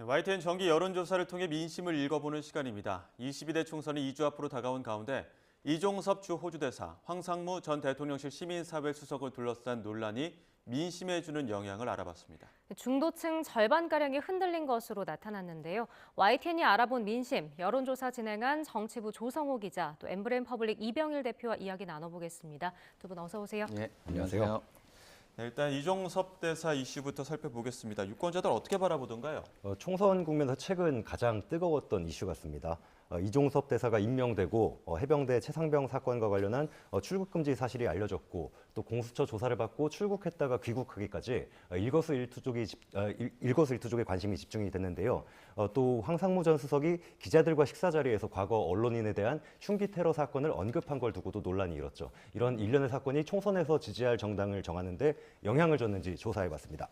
YTN 정기 여론조사를 통해 민심을 읽어보는 시간입니다. 22대 총선이 2주 앞으로 다가온 가운데 이종섭 주 호주대사, 황상무 전 대통령실 시민사회 수석을 둘러싼 논란이 민심에 주는 영향을 알아봤습니다. 중도층 절반가량이 흔들린 것으로 나타났는데요. YTN이 알아본 민심, 여론조사 진행한 정치부 조성호 기자, 또 엠브레인 퍼블릭 이병일 대표와 이야기 나눠보겠습니다. 두 분 어서 오세요. 네, 안녕하세요. 네, 일단 이종섭 대사 이슈부터 살펴보겠습니다. 유권자들 어떻게 바라보던가요? 총선 국면에서 최근 가장 뜨거웠던 이슈 같습니다. 이종섭 대사가 임명되고 해병대 최상병 사건과 관련한 출국 금지 사실이 알려졌고 또 공수처 조사를 받고 출국했다가 귀국하기까지 일거수일투족의 관심이 집중이 됐는데요. 또 황상무 전 수석이 기자들과 식사 자리에서 과거 언론인에 대한 흉기 테러 사건을 언급한 걸 두고도 논란이 일었죠. 이런 일련의 사건이 총선에서 지지할 정당을 정하는데 영향을 줬는지 조사해봤습니다.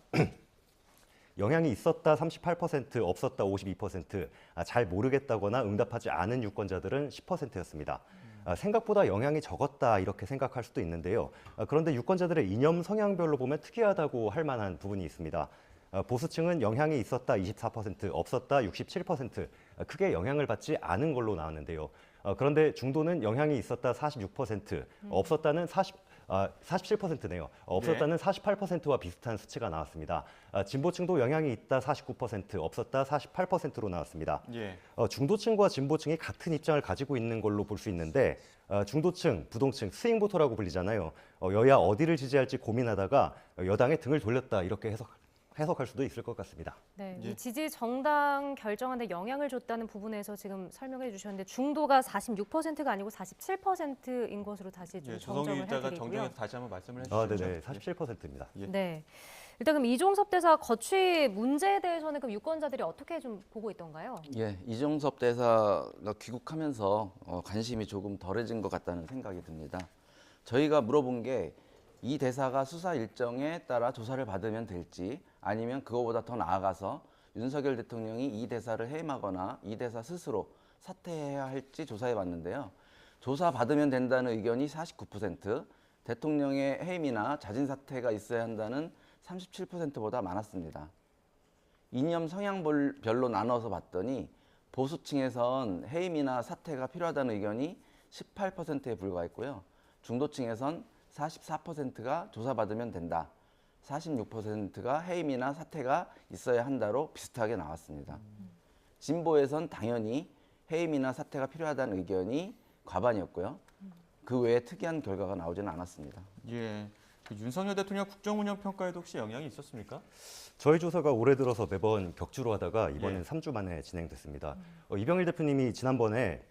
영향이 있었다 38%, 없었다 52%, 잘 모르겠다거나 응답하지 않은 유권자들은 10%였습니다. 생각보다 영향이 적었다 이렇게 생각할 수도 있는데요. 그런데 유권자들의 이념 성향별로 보면 특이하다고 할 만한 부분이 있습니다. 보수층은 영향이 있었다 24%, 없었다 67%, 크게 영향을 받지 않은 걸로 나왔는데요. 그런데 중도는 영향이 있었다 46%, 없었다는 47%네요. 없었다는 48%와 비슷한 수치가 나왔습니다. 진보층도 영향이 있다 49%, 없었다 48%로 나왔습니다. 예. 중도층과 진보층이 같은 입장을 가지고 있는 걸로 볼 수 있는데 중도층, 부동층, 스윙보터라고 불리잖아요. 여야 어디를 지지할지 고민하다가 여당에 등을 돌렸다 이렇게 해석할 수도 있을 것 같습니다. 네, 예. 이 지지 정당 결정하는 데 영향을 줬다는 부분에서 지금 설명해 주셨는데 중도가 46%가 아니고 47%인 것으로 다시 좀 예, 조성희 정정을 기자가 해드리고요. 정정해서 다시 한번 말씀을 해주시죠. 네네, 47%입니다. 예. 네, 일단 그럼 이종섭 대사 거취 문제에 대해서는 그럼 유권자들이 어떻게 좀 보고 있던가요? 예, 이종섭 대사가 귀국하면서 관심이 조금 덜해진 것 같다는 생각이 듭니다. 저희가 물어본 게 이 대사가 수사 일정에 따라 조사를 받으면 될지 아니면 그거보다 더 나아가서 윤석열 대통령이 이 대사를 해임하거나 이 대사 스스로 사퇴해야 할지 조사해 봤는데요. 조사 받으면 된다는 의견이 49%, 대통령의 해임이나 자진 사퇴가 있어야 한다는 37%보다 많았습니다. 이념 성향별로 나눠서 봤더니 보수층에선 해임이나 사퇴가 필요하다는 의견이 18%에 불과했고요. 중도층에선 44%가 조사받으면 된다, 46%가 해임이나 사퇴가 있어야 한다로 비슷하게 나왔습니다. 진보에선 당연히 해임이나 사퇴가 필요하다는 의견이 과반이었고요. 그 외에 특이한 결과가 나오지는 않았습니다. 예. 그 윤석열 대통령 국정운영 평가에도 혹시 영향이 있었습니까? 저희 조사가 올해 들어서 매번 격주로 하다가 이번엔 예. 3주 만에 진행됐습니다. 이병일 대표님이 지난번에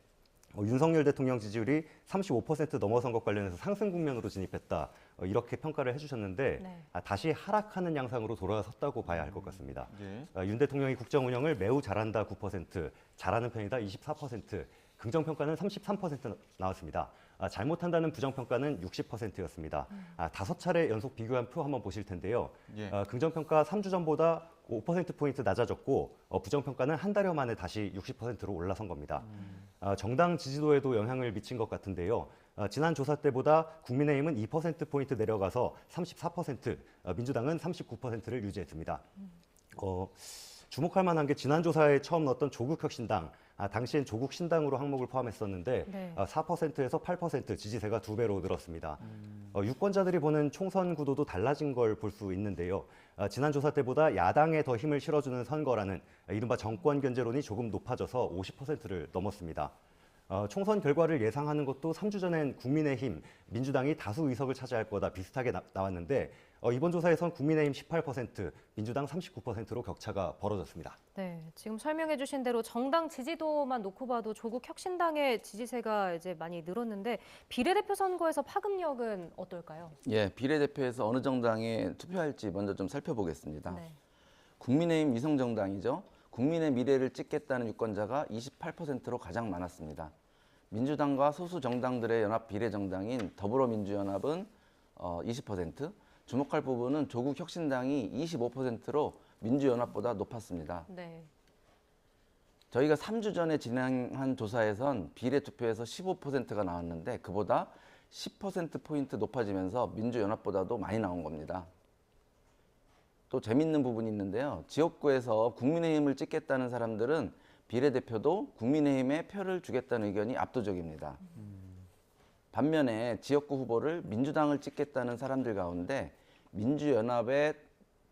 윤석열 대통령 지지율이 35% 넘어선 것 관련해서 상승 국면으로 진입했다 이렇게 평가를 해주셨는데 네. 다시 하락하는 양상으로 돌아섰다고 봐야 할 것 같습니다. 예. 윤 대통령이 국정 운영을 매우 잘한다 9%, 잘하는 편이다 24%, 긍정평가는 33% 나왔습니다. 잘못한다는 부정평가는 60%였습니다. 5차례 연속 비교한 표 한번 보실 텐데요. 예. 긍정평가 3주 전보다 5%포인트 낮아졌고 부정평가는 한 달여 만에 다시 60%로 올라선 겁니다. 정당 지지도에도 영향을 미친 것 같은데요. 지난 조사 때보다 국민의힘은 2%포인트 내려가서 34%, 민주당은 39%를 유지했습니다. 주목할 만한 게 지난 조사에 처음 넣었던 조국혁신당, 당시엔 조국신당으로 항목을 포함했었는데 네. 4%에서 8% 지지세가 2배로 늘었습니다. 유권자들이 보는 총선 구도도 달라진 걸 볼 수 있는데요. 지난 조사 때보다 야당에 더 힘을 실어주는 선거라는 이른바 정권 견제론이 조금 높아져서 50%를 넘었습니다. 총선 결과를 예상하는 것도 3주 전엔 국민의힘, 민주당이 다수 의석을 차지할 거다 비슷하게 나왔는데 이번 조사에선 국민의힘 18%, 민주당 39%로 격차가 벌어졌습니다. 네, 지금 설명해 주신 대로 정당 지지도만 놓고 봐도 조국 혁신당의 지지세가 이제 많이 늘었는데 비례대표 선거에서 파급력은 어떨까요? 예, 비례대표에서 어느 정당에 투표할지 먼저 좀 살펴보겠습니다. 네. 국민의힘 위성정당이죠. 국민의 미래를 찍겠다는 유권자가 28%로 가장 많았습니다. 민주당과 소수 정당들의 연합 비례정당인 더불어민주연합은 20%, 주목할 부분은 조국혁신당이 25%로 민주연합보다 높았습니다. 네. 저희가 3주 전에 진행한 조사에선 비례투표에서 15%가 나왔는데 그보다 10%포인트 높아지면서 민주연합보다도 많이 나온 겁니다. 또 재밌는 부분이 있는데요. 지역구에서 국민의힘을 찍겠다는 사람들은 비례대표도 국민의힘에 표를 주겠다는 의견이 압도적입니다. 반면에 지역구 후보를 민주당을 찍겠다는 사람들 가운데 민주연합에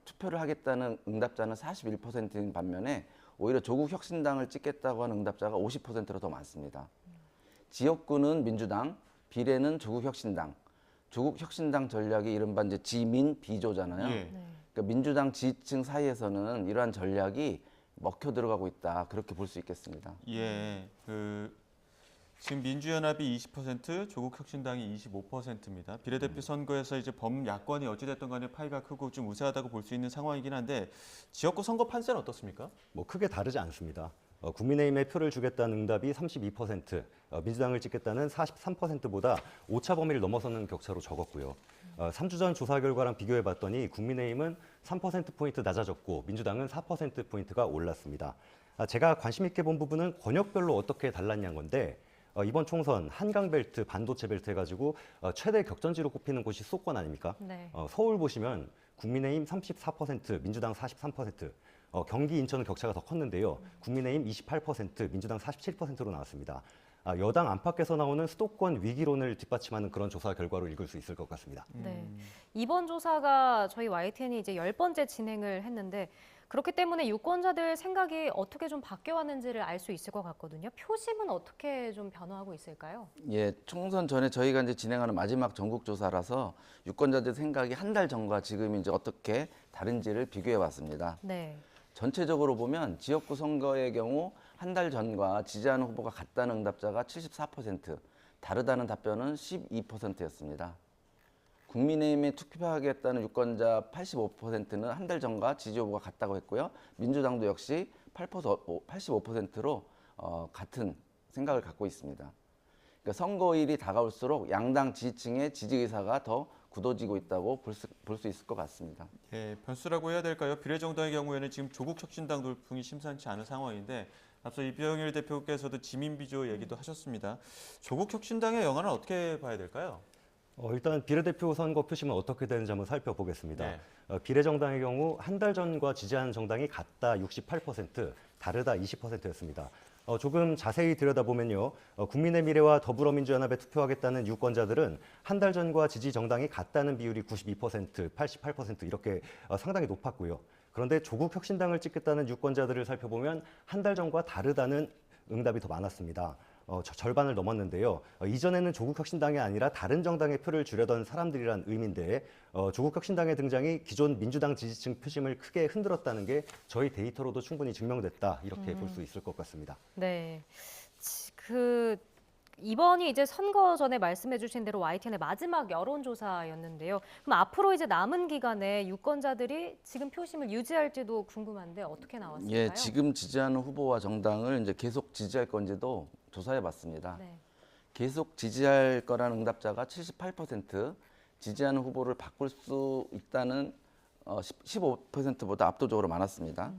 투표를 하겠다는 응답자는 41%인 반면에 오히려 조국혁신당을 찍겠다고 하는 응답자가 50%로 더 많습니다. 지역구는 민주당, 비례는 조국혁신당. 조국혁신당 전략이 이른바 이제 지민 비조잖아요. 예. 그러니까 민주당 지지층 사이에서는 이러한 전략이 먹혀 들어가고 있다. 그렇게 볼 수 있겠습니다. 예, 지금 민주연합이 20%, 조국혁신당이 25%입니다. 비례대표 선거에서 이제 범야권이 어찌됐든 간에 파이가 크고 좀 우세하다고 볼 수 있는 상황이긴 한데 지역구 선거 판세는 어떻습니까? 뭐 크게 다르지 않습니다. 국민의힘에 표를 주겠다는 응답이 32%, 민주당을 찍겠다는 43%보다 오차 범위를 넘어서는 격차로 적었고요. 3주 전 조사 결과랑 비교해 봤더니 국민의힘은 3%포인트 낮아졌고 민주당은 4%포인트가 올랐습니다. 제가 관심 있게 본 부분은 권역별로 어떻게 달랐냐는 건데 이번 총선 한강벨트, 반도체 벨트 해가지고 최대 격전지로 꼽히는 곳이 수도권 아닙니까? 네. 서울 보시면 국민의힘 34%, 민주당 43%, 경기 인천은 격차가 더 컸는데요. 국민의힘 28%, 민주당 47%로 나왔습니다. 여당 안팎에서 나오는 수도권 위기론을 뒷받침하는 그런 조사 결과로 읽을 수 있을 것 같습니다. 네. 이번 조사가 저희 YTN이 이제 10번째 진행을 했는데 그렇기 때문에 유권자들 생각이 어떻게 좀 바뀌어왔는지를 알 수 있을 것 같거든요. 표심은 어떻게 좀 변화하고 있을까요? 예, 총선 전에 저희가 이제 진행하는 마지막 전국 조사라서 유권자들 생각이 한 달 전과 지금 이제 어떻게 다른지를 비교해 봤습니다. 네. 전체적으로 보면 지역구 선거의 경우 한 달 전과 지지하는 후보가 같다는 응답자가 74%, 다르다는 답변은 12%였습니다. 국민의힘에 투표하겠다는 유권자 85%는 한 달 전과 지지 후보가 같다고 했고요. 민주당도 역시 85%로 같은 생각을 갖고 있습니다. 그러니까 선거일이 다가올수록 양당 지지층의 지지 의사가 더 굳어지고 있다고 볼 수 있을 것 같습니다. 예, 변수라고 해야 될까요? 비례정당의 경우에는 지금 조국혁신당 돌풍이 심상치 않은 상황인데 앞서 이병일 대표께서도 지민비조 얘기도 하셨습니다. 조국혁신당의 영화는 어떻게 봐야 될까요? 일단 비례대표 선거 표심은 어떻게 되는지 한번 살펴보겠습니다. 네. 비례정당의 경우 한 달 전과 지지하는 정당이 같다 68%, 다르다 20%였습니다. 조금 자세히 들여다보면요. 국민의 미래와 더불어민주연합에 투표하겠다는 유권자들은 한 달 전과 지지 정당이 같다는 비율이 92%, 88% 이렇게 상당히 높았고요. 그런데 조국혁신당을 찍겠다는 유권자들을 살펴보면 한 달 전과 다르다는 응답이 더 많았습니다. 절반을 넘었는데요. 이전에는 조국혁신당이 아니라 다른 정당의 표를 주려던 사람들이란 의미인데 조국혁신당의 등장이 기존 민주당 지지층 표심을 크게 흔들었다는 게 저희 데이터로도 충분히 증명됐다 이렇게 볼 수 있을 것 같습니다. 네. 이번이 이제 선거 전에 말씀해 주신 대로 YTN의 마지막 여론조사였는데요. 그럼 앞으로 이제 남은 기간에 유권자들이 지금 표심을 유지할지도 궁금한데 어떻게 나왔을까요? 예, 지금 지지하는 후보와 정당을 이제 계속 지지할 건지도 조사해 봤습니다. 네. 계속 지지할 거라는 응답자가 78%, 지지하는 후보를 바꿀 수 있다는 15%보다 압도적으로 많았습니다.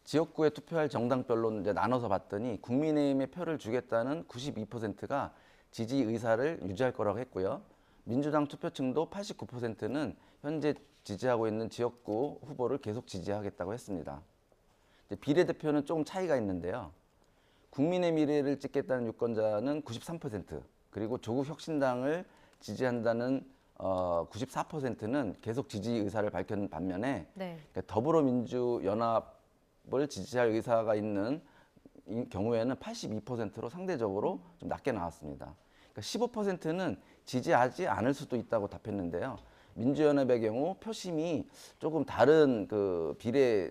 지역구에 투표할 정당별로 이제 나눠서 봤더니 국민의힘에 표를 주겠다는 92%가 지지 의사를 유지할 거라고 했고요. 민주당 투표층도 89%는 현재 지지하고 있는 지역구 후보를 계속 지지하겠다고 했습니다. 비례대표는 조금 차이가 있는데요. 국민의 미래를 찍겠다는 유권자는 93%, 그리고 조국혁신당을 지지한다는 94%는 계속 지지 의사를 밝힌 반면에 네. 그러니까 더불어민주연합을 지지할 의사가 있는 경우에는 82%로 상대적으로 좀 낮게 나왔습니다. 그러니까 15%는 지지하지 않을 수도 있다고 답했는데요. 민주연합의 경우 표심이 조금 다른 그 비례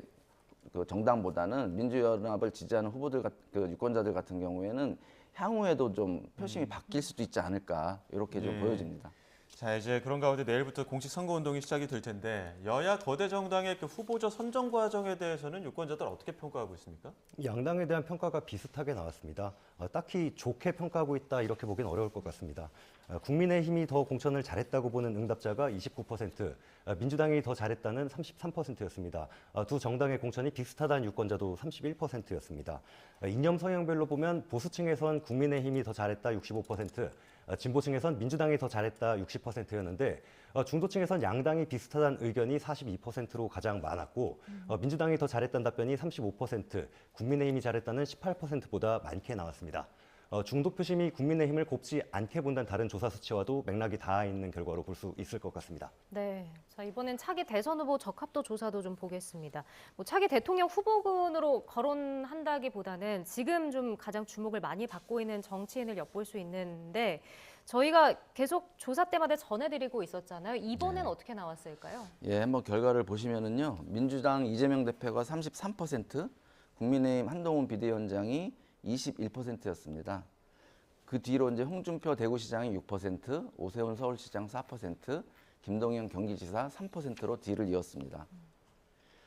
그 정당보다는 민주연합을 지지하는 후보들 그 유권자들 같은 경우에는 향후에도 좀 표심이 바뀔 수도 있지 않을까 이렇게 좀 예. 보여집니다. 자, 이제 그런 가운데 내일부터 공식 선거운동이 시작이 될 텐데 여야 거대 정당의 그 후보자 선정 과정에 대해서는 유권자들 어떻게 평가하고 있습니까? 양당에 대한 평가가 비슷하게 나왔습니다. 딱히 좋게 평가하고 있다 이렇게 보기는 어려울 것 같습니다. 국민의힘이 더 공천을 잘했다고 보는 응답자가 29%, 민주당이 더 잘했다는 33%였습니다. 두 정당의 공천이 비슷하다는 유권자도 31%였습니다. 이념 성향별로 보면 보수층에선 국민의힘이 더 잘했다 65%, 진보층에선 민주당이 더 잘했다 60%였는데 중도층에선 양당이 비슷하다는 의견이 42%로 가장 많았고 민주당이 더 잘했다는 답변이 35%, 국민의힘이 잘했다는 18%보다 많게 나왔습니다. 중도 표심이 국민의힘을 곱지 않게 본다는 다른 조사 수치와도 맥락이 닿아 있는 결과로 볼 수 있을 것 같습니다. 네, 자 이번엔 차기 대선 후보 적합도 조사도 좀 보겠습니다. 뭐 차기 대통령 후보군으로 거론한다기보다는 지금 좀 가장 주목을 많이 받고 있는 정치인을 엿볼 수 있는데 저희가 계속 조사 때마다 전해드리고 있었잖아요. 이번엔 어떻게 나왔을까요? 예, 한번 결과를 보시면은요. 민주당 이재명 대표가 33%, 국민의힘 한동훈 비대위원장이 21%였습니다. 그 뒤로 이제 홍준표 대구시장이 6%, 오세훈 서울시장 4%, 김동연 경기지사 3%로 뒤를 이었습니다.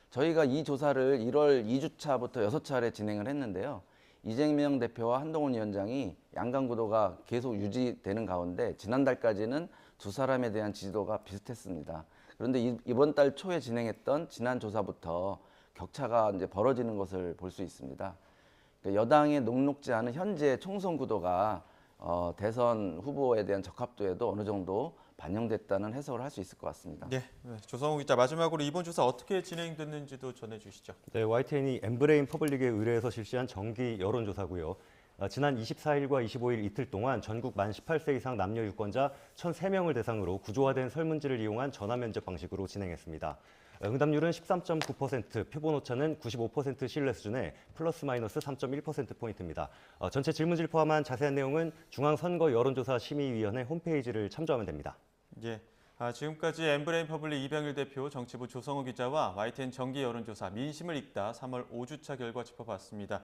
저희가 이 조사를 1월 2주차부터 6차례 진행을 했는데요. 이재명 대표와 한동훈 위원장이 양강 구도가 계속 유지되는 가운데 지난달까지는 두 사람에 대한 지지도가 비슷했습니다. 그런데 이번 달 초에 진행했던 지난 조사부터 격차가 이제 벌어지는 것을 볼 수 있습니다. 여당의 녹록지 않은 현재 총선 구도가 대선 후보에 대한 적합도에도 어느 정도 반영됐다는 해석을 할 수 있을 것 같습니다. 네, 조성욱 기자 마지막으로 이번 조사 어떻게 진행됐는지도 전해주시죠. 네, YTN이 엠브레인 퍼블릭에 의뢰해서 실시한 정기 여론조사고요. 지난 24일과 25일 이틀 동안 전국 만 18세 이상 남녀 유권자 1,003명을 대상으로 구조화된 설문지를 이용한 전화 면접 방식으로 진행했습니다. 응답률은 13.9%, 표본 오차는 95% 신뢰 수준에 플러스 마이너스 3.1%포인트입니다. 전체 질문지를 포함한 자세한 내용은 중앙선거 여론조사 심의위원회 홈페이지를 참조하면 됩니다. 예, 지금까지 엠브레인 퍼블릭 이병일 대표, 정치부 조성욱 기자와 YTN 정기 여론조사 민심을 읽다 3월 5주차 결과 짚어봤습니다.